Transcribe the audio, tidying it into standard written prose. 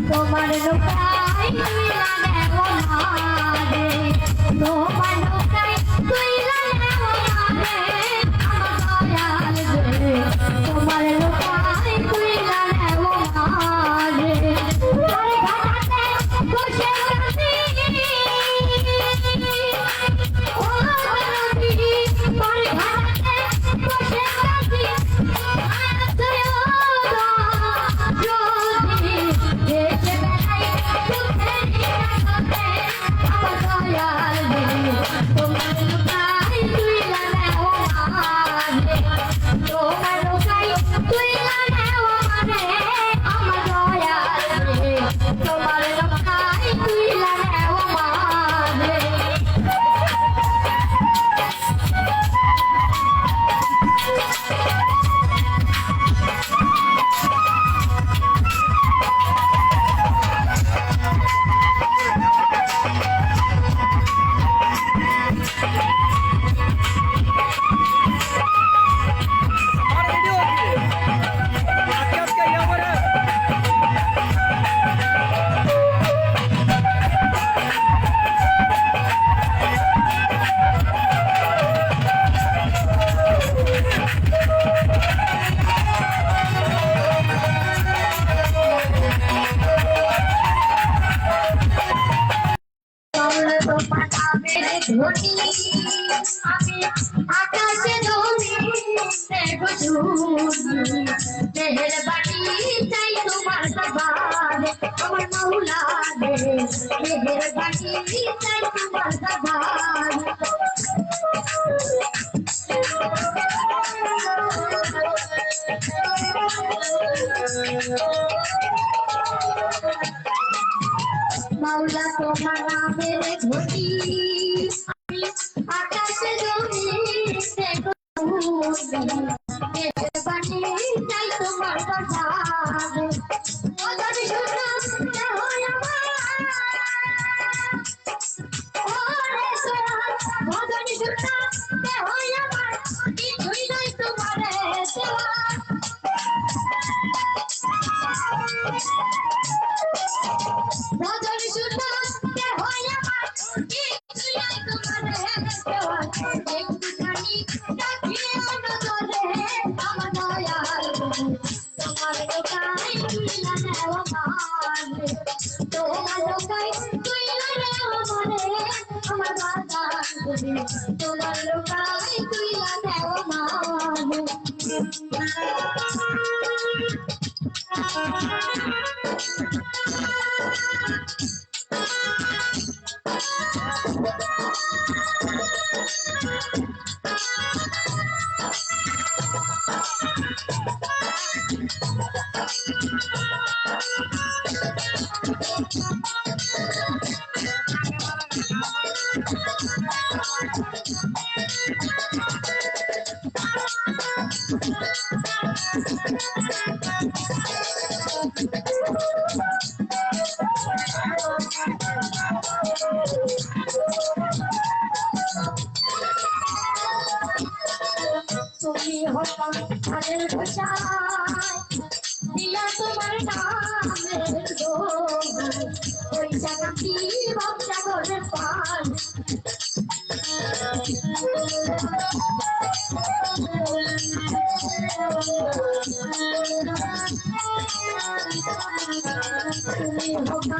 তোমার লোকাই তুইলা নেও মারে তোমার লোকাই তুইলা নেও মারে আমার দয়াল রে তোমার লোকাই তুইলা নেও মারে তোর ঘাটে বসে কাঁদি ও নবী তোর ঘাটে বসে কাঁদি আমি আকাশে মেহেরবানি চাই তোমার সবারে আমার মাওলা রে মেহেরবানি চাই তোমার সবারে মাওলা তোমার নামের ঘটি আকাশে জমিতে মেহেরবানি চাই তোমার সবারে ওদের শুনতে হয় আমার ওরে সোনা ওদের শুনতে হয় আমার কিছুই নাই তোমারে দেওয়া ওদের শুনতে হয় আমার কিছুই নাই তোমারে দেওয়া একটুখানি রাখিও নজরে আমার দয়াল তোমার লোকাই তুইলা নেও মারে তোমার লোকাই তুইলা নেও মারে আমার বাজার তোমার লোকাই তুইলা নেও মারে তুমি হতা ধানের খোসায় দিলা তোমার নামের দোহাই ওই জায়গাটি বক্তা করে পান তুমি